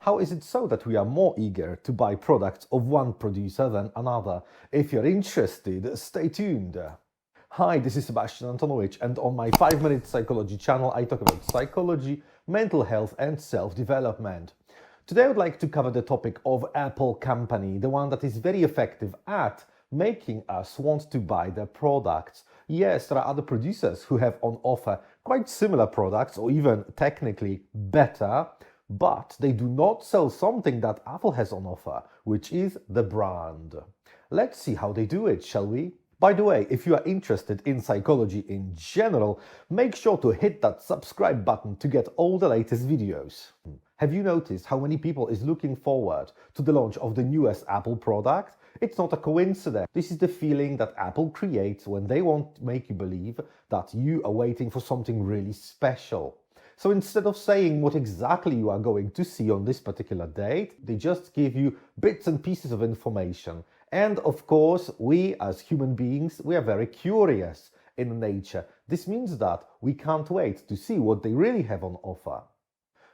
How is it so that we are more eager to buy products of one producer than another? If you're interested, stay tuned. Hi, this is Sebastian Antonovich, and on my 5-minute psychology channel I talk about psychology, mental health and self-development. Today I would like to cover the topic of Apple company, the one that is very effective at making us want to buy their products. Yes, there are other producers who have on offer quite similar products or even technically better, but they do not sell something that Apple has on offer, which is the brand. Let's see how they do it, shall we? By the way, if you are interested in psychology in general, make sure to hit that subscribe button to get all the latest videos. Have you noticed how many people is looking forward to the launch of the newest Apple product? It's not a coincidence. This is the feeling that Apple creates when they want to make you believe that you are waiting for something really special. So instead of saying what exactly you are going to see on this particular date, they just give you bits and pieces of information. And of course, we as human beings, we are very curious in nature. This means that we can't wait to see what they really have on offer.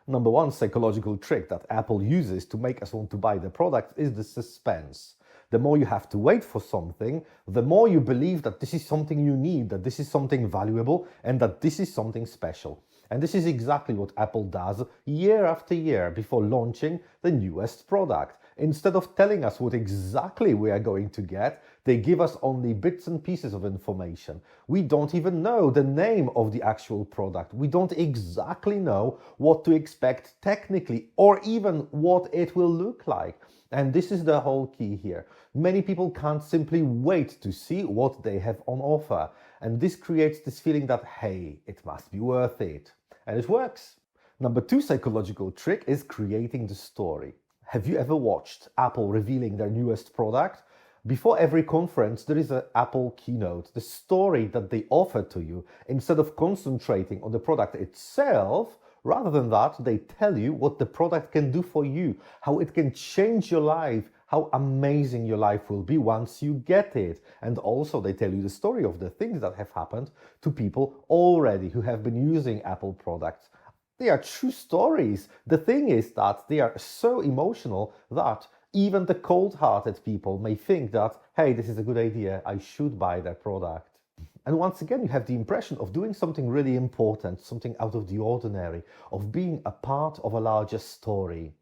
Number one psychological trick that Apple uses to make us want to buy the product is the suspense. The more you have to wait for something, the more you believe that this is something you need, that this is something valuable, and that this is something special. And this is exactly what Apple does year after year before launching the newest product. Instead of telling us what exactly we are going to get, they give us only bits and pieces of information. We don't even know the name of the actual product. We don't exactly know what to expect technically or even what it will look like. And this is the whole key here. Many people can't simply wait to see what they have on offer. And this creates this feeling that, hey, it must be worth it. And it works. Number two psychological trick is creating the story. Have you ever watched Apple revealing their newest product? Before every conference, there is an Apple keynote, the story that they offer to you. Instead of concentrating on the product itself, rather than that, they tell you what the product can do for you, how it can change your life, how amazing your life will be once you get it. And also they tell you the story of the things that have happened to people already who have been using Apple products. They are true stories. The thing is that they are so emotional that even the cold-hearted people may think that, hey, this is a good idea, I should buy their product. And once again, you have the impression of doing something really important, something out of the ordinary, of being a part of a larger story.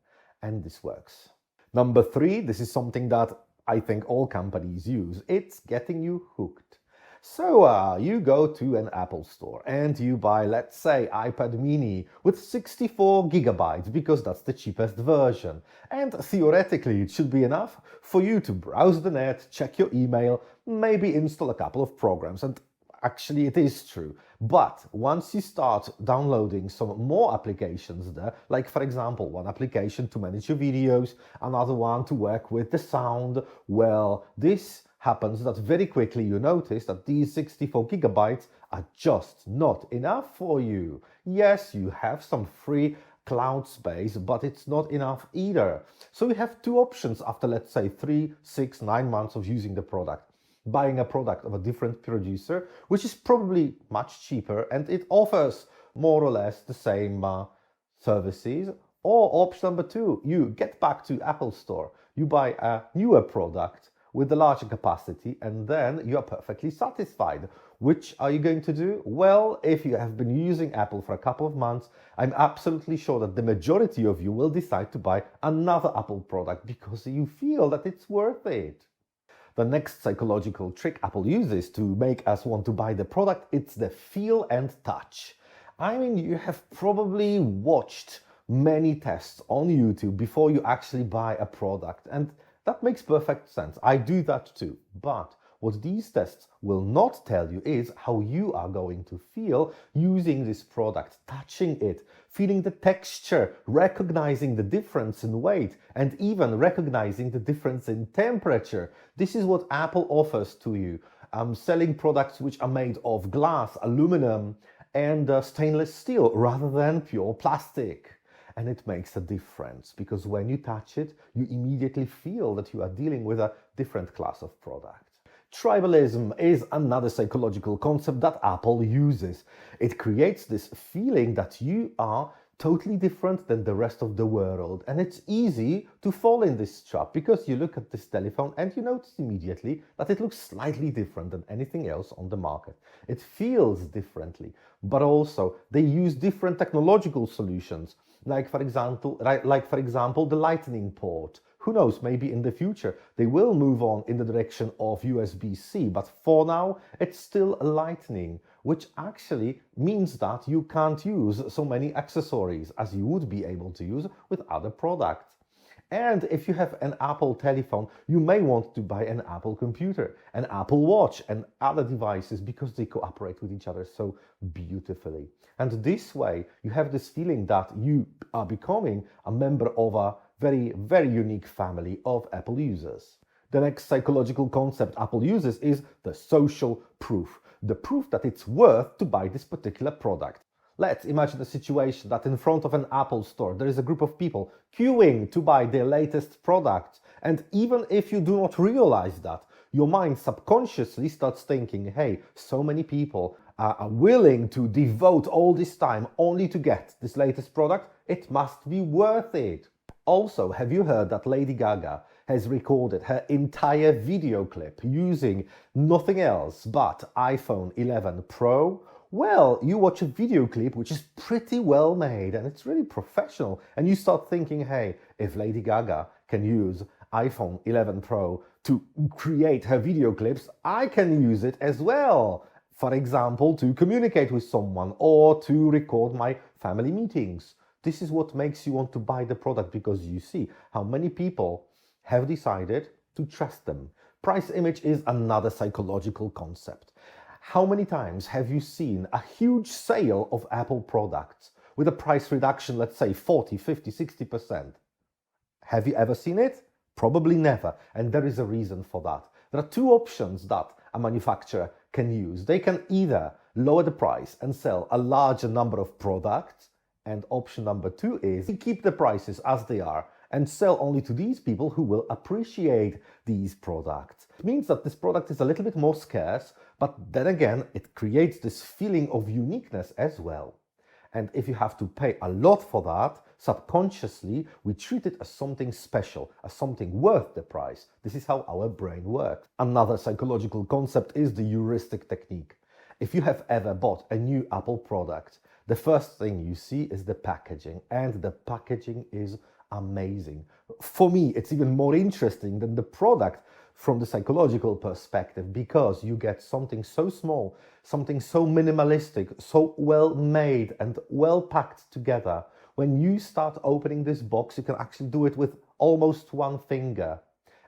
And this works. Number three, this is something that I think all companies use. It's getting you hooked. So you go to an Apple store and you buy, let's say, iPad mini with 64 gigabytes because that's the cheapest version. And theoretically, it should be enough for you to browse the net, check your email, maybe install a couple of programs. And actually, it is true. But once you start downloading some more applications there, like for example, one application to manage your videos, another one to work with the sound, well, this happens that very quickly you notice that these 64 gigabytes are just not enough for you. Yes, you have some free cloud space, but it's not enough either. So you have two options after, let's say, 3, 6, 9 months of using the product. Buying a product of a different producer, which is probably much cheaper and it offers more or less the same services. Or option number two, you get back to Apple Store, you buy a newer product with a larger capacity, and then you are perfectly satisfied. Which are you going to do? Well, if you have been using Apple for a couple of months, I'm absolutely sure that the majority of you will decide to buy another Apple product because you feel that it's worth it. The next psychological trick Apple uses to make us want to buy the product, it's the feel and touch. I mean, you have probably watched many tests on YouTube before you actually buy a product, and that makes perfect sense. I do that too. But what these tests will not tell you is how you are going to feel using this product, touching it, feeling the texture, recognizing the difference in weight, and even recognizing the difference in temperature. This is what Apple offers to you. Selling products which are made of glass, aluminum, and stainless steel rather than pure plastic. And it makes a difference because when you touch it, you immediately feel that you are dealing with a different class of product. Tribalism is another psychological concept that Apple uses. It creates this feeling that you are totally different than the rest of the world. And it's easy to fall in this trap because you look at this telephone and you notice immediately that it looks slightly different than anything else on the market. It feels differently, but also they use different technological solutions, like for example, the lightning port. Who knows, maybe in the future they will move on in the direction of USB-C, but for now it's still lightning, which actually means that you can't use so many accessories as you would be able to use with other products. And if you have an Apple telephone, you may want to buy an Apple computer, an Apple Watch, and other devices because they cooperate with each other so beautifully. And this way, you have this feeling that you are becoming a member of a very, very unique family of Apple users. The next psychological concept Apple uses is the social proof. The proof that it's worth to buy this particular product. Let's imagine a situation that in front of an Apple store there is a group of people queuing to buy their latest product. And even if you do not realize that, your mind subconsciously starts thinking, hey, so many people are willing to devote all this time only to get this latest product, it must be worth it. Also, have you heard that Lady Gaga has recorded her entire video clip using nothing else but iPhone 11 Pro? Well, you watch a video clip which is pretty well made and it's really professional, and you start thinking, hey, if Lady Gaga can use iPhone 11 Pro to create her video clips, I can use it as well. For example, to communicate with someone or to record my family meetings. This is what makes you want to buy the product, because you see how many people have decided to trust them. Price image is another psychological concept. How many times have you seen a huge sale of Apple products with a price reduction, let's say 40, 50, 60%? Have you ever seen it? Probably never, and there is a reason for that. There are two options that a manufacturer can use. They can either lower the price and sell a larger number of products, and option number two is to keep the prices as they are and sell only to these people who will appreciate these products. It means that this product is a little bit more scarce, but then again, it creates this feeling of uniqueness as well. And if you have to pay a lot for that, subconsciously, we treat it as something special, as something worth the price. This is how our brain works. Another psychological concept is the heuristic technique. If you have ever bought a new Apple product, the first thing you see is the packaging, and the packaging is amazing. For me, it's even more interesting than the product from the psychological perspective, because you get something so small, something so minimalistic, so well made and well packed together. When you start opening this box, you can actually do it with almost one finger.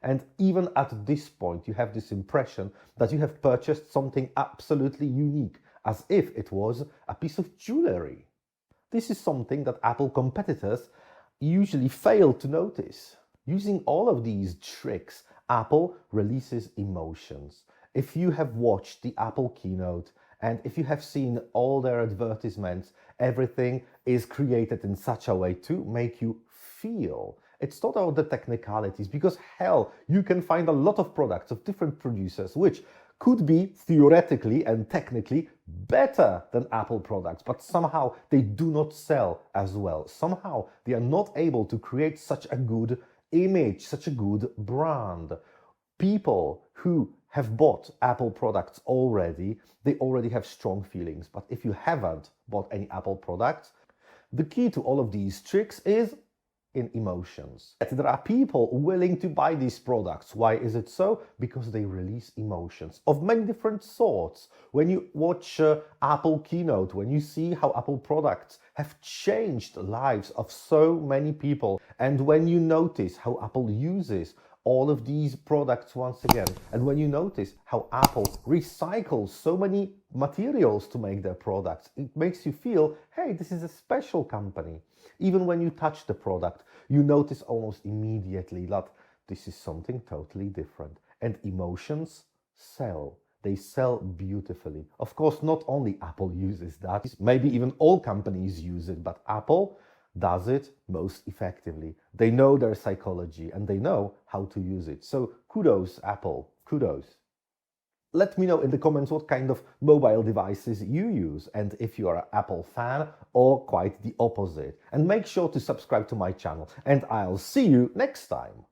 And even at this point, you have this impression that you have purchased something absolutely unique, as if it was a piece of jewelry. This is something that Apple competitors usually fail to notice. Using all of these tricks, Apple releases emotions. If you have watched the Apple keynote and if you have seen all their advertisements, everything is created in such a way to make you feel. It's not about the technicalities, because hell, you can find a lot of products of different producers which could be theoretically and technically better than Apple products, but somehow they do not sell as well. Somehow they are not able to create such a good image, such a good brand. People who have bought Apple products already, they already have strong feelings. But if you haven't bought any Apple products, the key to all of these tricks is in emotions. There are people willing to buy these products. Why is it so? Because they release emotions of many different sorts. When you watch Apple keynote, when you see how Apple products have changed the lives of so many people, and when you notice how Apple uses all of these products once again, and when you notice how Apple recycles so many materials to make their products, it makes you feel, hey, this is a special company. Even when you touch the product, you notice almost immediately that this is something totally different. And emotions sell. They sell beautifully. Of course, not only Apple uses that, maybe even all companies use it, but Apple does it most effectively. They know their psychology and they know how to use it. So kudos, Apple, kudos. Let me know in the comments what kind of mobile devices you use and if you are an Apple fan or quite the opposite. And make sure to subscribe to my channel, and I'll see you next time.